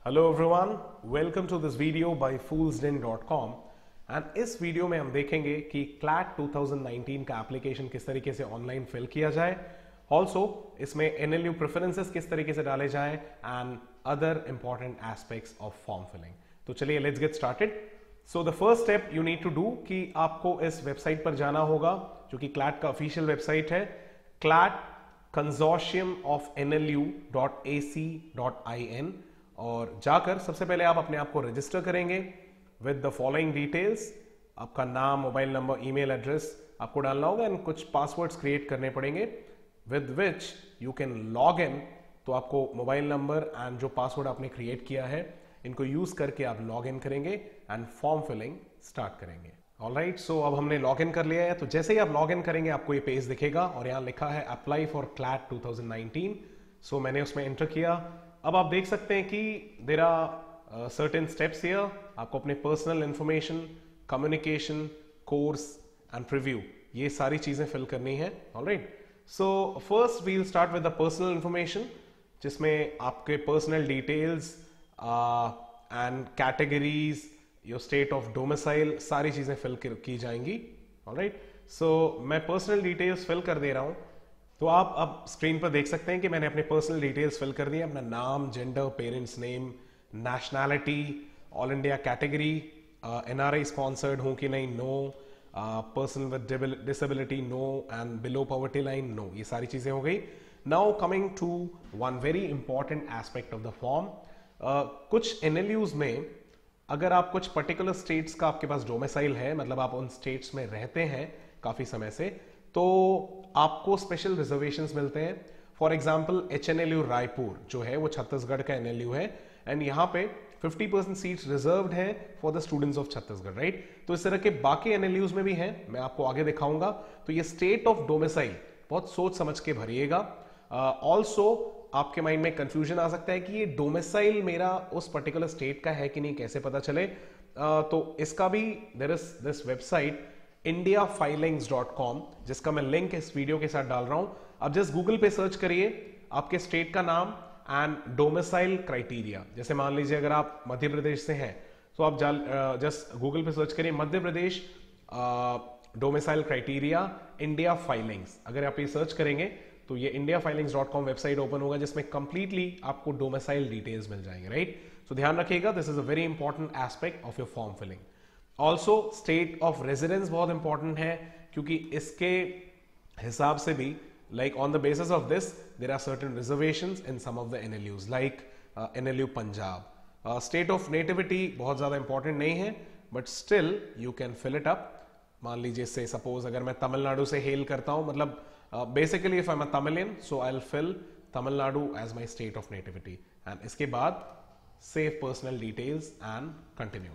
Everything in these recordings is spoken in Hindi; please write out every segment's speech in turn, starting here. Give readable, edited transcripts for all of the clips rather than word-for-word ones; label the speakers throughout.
Speaker 1: Hello everyone, welcome to this video by foolsden.com। And इस वीडियो में हम देखेंगे कि क्लैट 2019 का एप्लीकेशन किस तरीके से ऑनलाइन फिल किया जाए, ऑल्सो इसमें एनएलयू प्रेफरेंसेस किस तरीके से डाले जाएं and other important aspects of form filling. तो चलिए let's get started. So the first step you need to do कि आपको इस वेबसाइट पर जाना होगा जो कि क्लैट का ऑफिशियल वेबसाइट है, क्लैट कंसोर्शियम ऑफ nlu.ac.in, और जाकर सबसे पहले आप अपने आप को रजिस्टर करेंगे विद द फॉलोइंग डिटेल्स। आपका नाम, मोबाइल नंबर, ईमेल एड्रेस आपको डालना होगा एंड कुछ पासवर्ड्स क्रिएट करने पड़ेंगे with which you can log in. तो आपको मोबाइल नंबर एंड जो पासवर्ड आपने क्रिएट किया है इनको यूज करके आप लॉग इन करेंगे एंड फॉर्म फिलिंग स्टार्ट करेंगे। ऑलराइट, सो अब हमने लॉग इन कर लिया है। तो जैसे ही आप लॉग इन करेंगे आपको ये पेज दिखेगा और यहाँ लिखा है अप्लाई फॉर क्लैट 2019। सो मैंने उसमें एंटर किया। अब आप देख सकते हैं कि there are certain steps here. आपको अपने personal information, communication, course and preview, ये सारी चीजें फिल करनी है। Alright, so first we will start with the personal information, जिसमें आपके personal details and categories, your state of domicile, सारी चीजें फिल की जाएंगी। ऑलराइट, सो मैं पर्सनल डिटेल्स फिल कर दे रहा हूं। तो आप अब स्क्रीन पर देख सकते हैं कि मैंने अपने पर्सनल डिटेल्स फिल कर दिए। अपना नाम, gender, parents name, nationality, all India category, NRI sponsored हूं कि नहीं, no, person with disability, no, and below poverty line, no, ये सारी चीजें हो गई। Now coming to one very important aspect of the form. कुछ एनएलयूज में अगर आप कुछ पर्टिकुलर स्टेट्स का आपके पास डोमिसाइल है, मतलब आप उन स्टेट्स में रहते हैं काफी समय से, तो आपको स्पेशल रिजर्वेशंस मिलते हैं। फॉर एग्जांपल एचएनएलयू रायपुर जो है वो छत्तीसगढ़ का एनएलयू है एंड यहाँ पे 50% सीट्स रिजर्व्ड है for the students of Chhattisgarh, right. तो इस तरह के बाकी एनएलयूज में भी हैं, मैं आपको आगे दिखाऊंगा। तो ये स्टेट ऑफ डोमिसाइल बहुत सोच समझ के भरिएगा। ऑल्सो आपके माइंड में कंफ्यूजन आ सकता है कि ये डोमिसाइल मेरा उस पर्टिकुलर स्टेट का है कि नहीं, कैसे पता चले। तो इसका भी there is this website indiafilings.com, जिसका मैं लिंक इस वीडियो के साथ डाल रहा हूं। अब जस्ट गूगल पे सर्च करिए आपके स्टेट का नाम एंड डोमिसाइल क्राइटेरिया। जैसे मान लीजिए अगर आप मध्य प्रदेश से हैं तो आप जस्ट गूगल पे सर्च करिए Madhya Pradesh domicile criteria India filings. अगर आप ये सर्च करेंगे तो ये indiafilings.com वेबसाइट ओपन होगा जिसमें कंप्लीटली आपको डोमिसाइल डिटेल्स मिल जाएंगे, राइट। सो ध्यान रखिएगा, this is a very important aspect of your form filling. Also state of residence बहुत इंपॉर्टेंट है, क्योंकि इसके हिसाब से भी like on the basis of this there are certain reservations in some of the NLUs like NLU Punjab. State of nativity बहुत ज्यादा इंपॉर्टेंट नहीं है, but still you can fill it up. मान लीजिए से सपोज अगर मैं तमिलनाडु से हेल करता हूं, मतलब basically if I am a Tamilian, so I will fill Tamil Nadu as my state of nativity and इसके बाद save personal details and continue.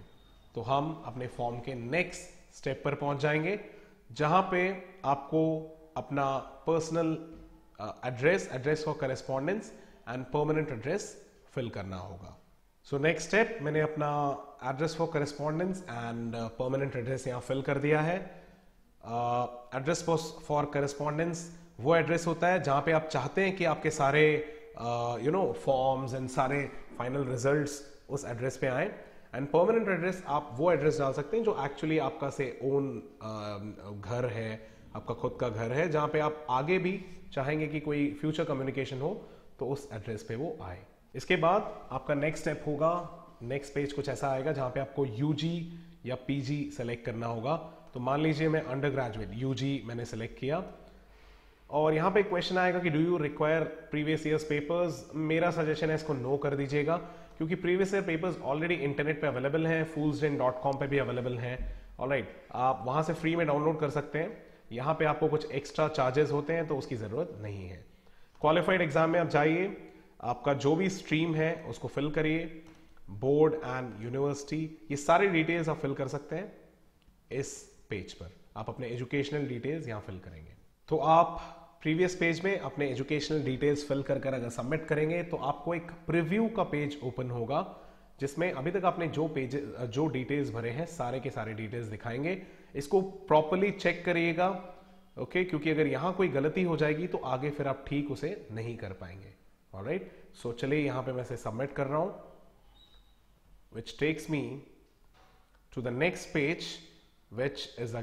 Speaker 1: तो हम अपने फॉर्म के नेक्स्ट स्टेप पर पहुंच जाएंगे, जहां पे आपको अपना personal address for correspondence and permanent address fill करना होगा। सो नेक्स्ट स्टेप, मैंने अपना address for correspondence and permanent address यहां फिल कर दिया है। एड्रेस फॉर करेस्पॉन्डेंस वो एड्रेस होता है जहां पे आप चाहते हैं कि आपके सारे फॉर्म्स एंड सारे फाइनल रिजल्ट्स उस एड्रेस पे आए। एंड परमानेंट एड्रेस आप वो एड्रेस डाल सकते हैं जो एक्चुअली आपका से ओन घर है, आपका खुद का घर है, जहां पे आप आगे भी चाहेंगे कि कोई फ्यूचर कम्युनिकेशन हो तो उस एड्रेस पे वो आए। इसके बाद आपका नेक्स्ट स्टेप होगा, नेक्स्ट पेज कुछ ऐसा आएगा जहां पे आपको यूजी या पीजी सेलेक्ट करना होगा। तो मान लीजिए मैं अंडर ग्रेजुएट यूजी मैंने सेलेक्ट किया और यहाँ पे क्वेश्चन आएगा कि do you require previous years papers. मेरा सजेशन है इसको नो कर दीजिएगा, क्योंकि previous year papers already internet पे अवेलेबल हैं, foolsden.com पे भी अवेलेबल हैं। ऑलराइट, आप वहां से फ्री में डाउनलोड कर सकते हैं। यहाँ पे आपको कुछ एक्स्ट्रा चार्जेस होते हैं तो उसकी जरूरत नहीं है। क्वालिफाइड एग्जाम में आप जाइए, आपका जो भी स्ट्रीम है उसको फिल करिए, बोर्ड एंड यूनिवर्सिटी, ये सारी डिटेल्स आप फिल कर सकते हैं इस पेज पर। आप अपने एजुकेशनल डिटेल्स यहाँ फिल करेंगे। तो आप प्रीवियस पेज में अपने एजुकेशनल डिटेल्स फिल कर अगर सबमिट करेंगे तो आपको एक प्रीव्यू का पेज ओपन होगा, जिसमें अभी तक आपने जो डिटेल्स भरे हैं सारे के सारे डिटेल्स दिखाएंगे। इसको प्रॉपर्ली चेक करिएगा, ओके, क्योंकि अगर यहां कोई गलती हो जाएगी तो आगे फिर आप ठीक उसे नहीं कर पाएंगे। ऑलराइट, सो चलिए यहां पे मैं इसे सबमिट कर रहा हूं। which takes me to the next page, which is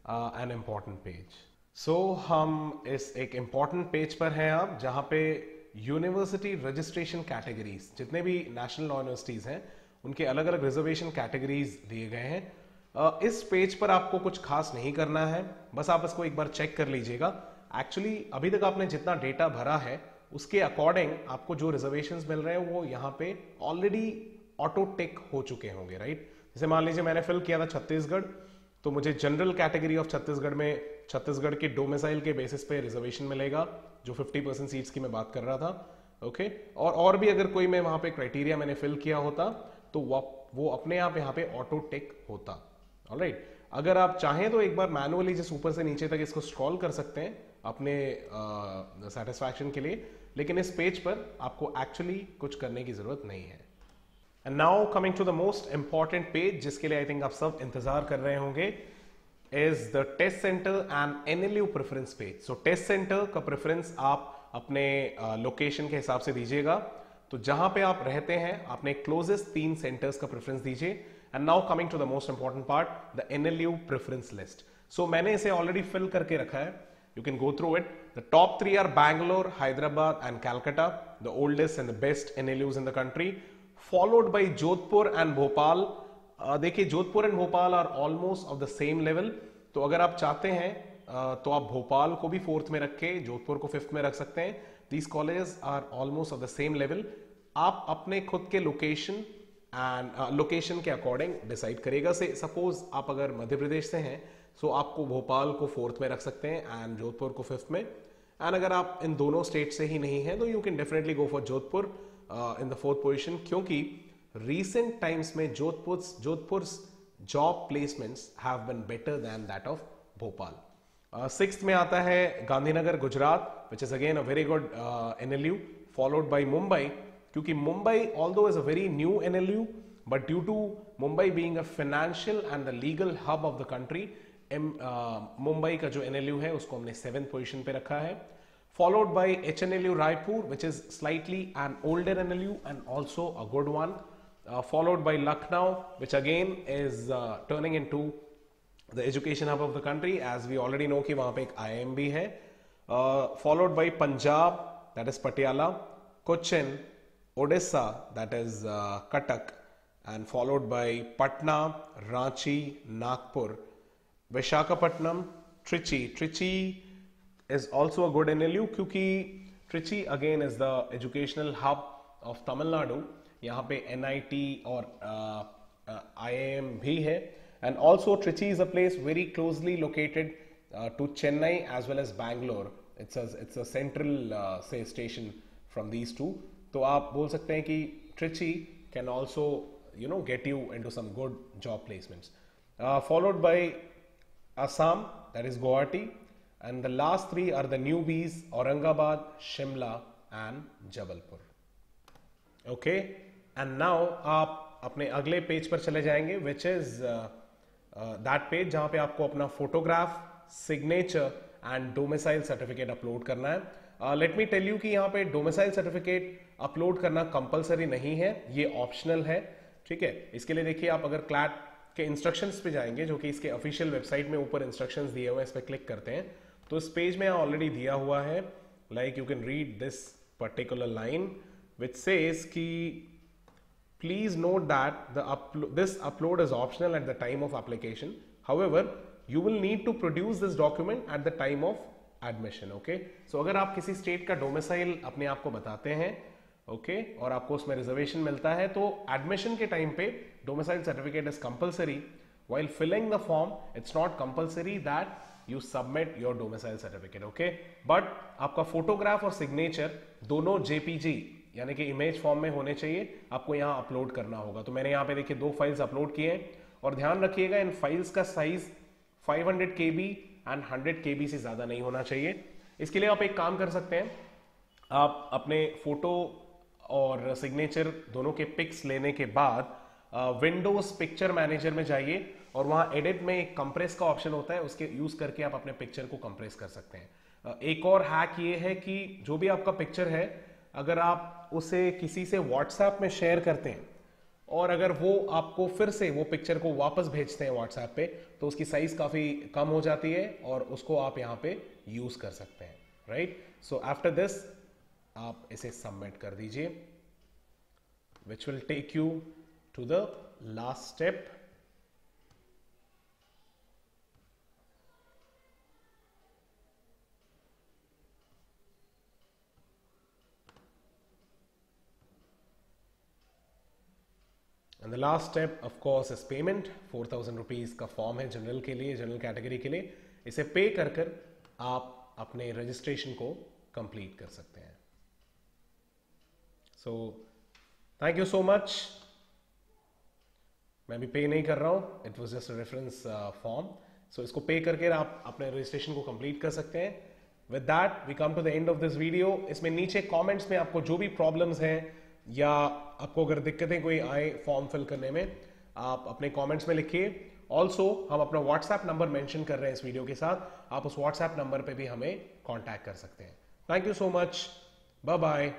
Speaker 1: an important page. So हम इस एक important पेज पर हैं अब, जहां पे यूनिवर्सिटी रजिस्ट्रेशन कैटेगरीज, जितने भी नेशनल यूनिवर्सिटीज हैं उनके अलग अलग रिजर्वेशन कैटेगरीज दिए गए हैं। इस पेज पर आपको कुछ खास नहीं करना है, बस आप इसको एक बार चेक कर लीजिएगा। एक्चुअली अभी तक आपने जितना डेटा भरा है उसके अकॉर्डिंग आपको जो रिजर्वेशंस मिल रहे हैं वो यहाँ पे ऑलरेडी ऑटो टिक हो चुके होंगे, राइट। जैसे मान लीजिए मैंने फिल किया था छत्तीसगढ़, तो मुझे जनरल कैटेगरी ऑफ छत्तीसगढ़ में छत्तीसगढ़ के डोमिसाइल के बेसिस पे रिजर्वेशन मिलेगा, जो 50% सीट्स की मैं बात कर रहा था, ओके। और भी अगर कोई मैं वहां पे क्राइटेरिया मैंने फिल किया होता तो वो अपने आप यहाँ पे ऑटो टिक होता, ऑलराइट। अगर आप चाहें तो एक बार मैनुअली जिस ऊपर से नीचे तक इसको स्क्रॉल कर सकते हैं अपने सेटिस्फैक्शन के लिए, लेकिन इस पेज पर आपको एक्चुअली कुछ करने की जरूरत नहीं है। And now coming to the most important page, जिसके लिए आई थिंक आप सब इंतजार कर रहे होंगे, is the test center and NLU preference page. So test center का प्रेफरेंस आप अपने लोकेशन के हिसाब से दीजिएगा, तो जहां पे आप रहते हैं अपने क्लोजेस्ट 3 सेंटर्स का प्रेफरेंस दीजिए। And now coming to the most important part, the NLU preference list. So मैंने इसे ऑलरेडी फिल करके रखा है, you can go through it. The top 3 are Bangalore, Hyderabad and Calcutta, the oldest and the best NLUs in the country, followed by Jodhpur and Bhopal. देखिए Jodhpur and Bhopal are almost of the same level, तो अगर आप चाहते हैं तो आप भोपाल को भी 4th में रख के जोधपुर को 5th में रख सकते हैं। These colleges are almost of the same level. आप अपने खुद के लोकेशन एंड लोकेशन के अकॉर्डिंग डिसाइड करेगा। से सपोज आप अगर मध्य प्रदेश से हैं, सो आपको भोपाल को 4th में रख सकते हैं एंड जोधपुर को 5th में। एंड अगर आप इन दोनों स्टेट से ही नहीं हैं तो you can definitely go for Jodhpur in the 4th position, क्योंकि रीसेंट टाइम्स में Jodhpur job placements have been better than that of Bhopal. 6th में आता है Gandhinagar Gujarat, which is again a very good NLU, followed by Mumbai, क्योंकि Mumbai although is a very new NLU, but due to Mumbai being a financial and the legal hub of the country, Mumbai का जो एनएलयू है उसको हमने 7th पोजीशन पे रखा है। Followed by HNLU Raipur, which is slightly an older NLU and also a good one. Followed by Lucknow, which again is turning into the education hub of the country, as we already know कि वहाँ पे एक IIM भी है। Followed by Punjab, that is Patiala, Cochin, Odisha, that is Cuttack, and followed by Patna, Ranchi, Nagpur, Visakhapatnam, Trichy. Trichy is also a good NLU क्योंकि Trichy again is the educational hub of Tamil Nadu। यहाँ पे NIT और IIM भी है, and also Trichy is a place very closely located to Chennai as well as Bangalore. It's a central say station from these two. तो आप बोल सकते हैं कि Trichy can also get you into some good job placements. Followed by Assam, that is Guwahati, and the last 3 are the newbies, Aurangabad, Shimla and Jabalpur. Okay, and now आप अपने अगले पेज पर चले जाएंगे, विच इज दैट पेज जहां पे आपको अपना photograph, signature and domicile certificate upload करना है। लेट मी टेल यू कि यहाँ पे डोमिसाइल सर्टिफिकेट अपलोड करना कंपलसरी नहीं है, ये ऑप्शनल है, ठीक है। इसके लिए देखिए आप अगर क्लैट के इंस्ट्रक्शंस पे जाएंगे, जो कि इसके ऑफिशियल वेबसाइट में ऊपर इंस्ट्रक्शंस दिए हुए हैं, इस पर क्लिक करते हैं तो इस पेज में ऑलरेडी दिया हुआ है, like you can read this particular line which says कि please note that this upload is optional at the time of application. However, you will need to produce this document at the time of admission. Okay? So अगर आप किसी स्टेट का डोमिसाइल अपने आप को बताते हैं, okay, और आपको उसमें रिजर्वेशन मिलता है, तो एडमिशन के टाइम पे domicile certificate is compulsory. While filling the form, it's not compulsory that you submit your domicile certificate. Okay? But आपका फोटोग्राफ और सिग्नेचर दोनों JPG यानी कि इमेज फॉर्म में होने चाहिए, आपको यहाँ अपलोड करना होगा। तो मैंने यहाँ पे देखिए 2 फाइल्स अपलोड किए हैं, और ध्यान रखिएगा इन फाइल्स का साइज 500 KB एंड 100 KB से ज्यादा नहीं होना चाहिए। इसके लिए आप एक काम कर सकते हैं, आप अपने फोटो और सिग्नेचर दोनों के पिक्स लेने के बाद विंडोज पिक्चर मैनेजर में जाइए, और वहां एडिट में एक कंप्रेस का ऑप्शन होता है, उसके यूज करके आप अपने पिक्चर को कंप्रेस कर सकते हैं। एक और हैक ये है कि जो भी आपका पिक्चर है, अगर आप उसे किसी से व्हाट्सएप में शेयर करते हैं और अगर वो आपको फिर से वो पिक्चर को वापस भेजते हैं व्हाट्सएप पे तो उसकी साइज काफी कम हो जाती है और उसको आप यहाँ पे यूज कर सकते हैं, राइट। सो आफ्टर दिस आप इसे सबमिट कर दीजिए, which will take you to the last step. And the last step of course is payment. 4000 rupees का फॉर्म है जनरल के लिए, जनरल कैटेगरी के लिए। इसे पे कर कर आप अपने रजिस्ट्रेशन को कंप्लीट कर सकते हैं। So thank you so much. मैं भी पे नहीं कर रहा हूं, it was just reference form. So इसको पे करके आप अपने रजिस्ट्रेशन को कंप्लीट कर सकते हैं। With that we come to the end of this video. इसमें नीचे कमेंट्स में आपको जो भी प्रॉब्लम्स हैं या आपको अगर दिक्कतें कोई आए फॉर्म फिल करने में, आप अपने कमेंट्स में लिखिए। ऑल्सो हम अपना व्हाट्सएप नंबर मेंशन कर रहे हैं इस वीडियो के साथ, आप उस व्हाट्सएप नंबर पे भी हमें कांटेक्ट कर सकते हैं। Thank you so much, bye bye.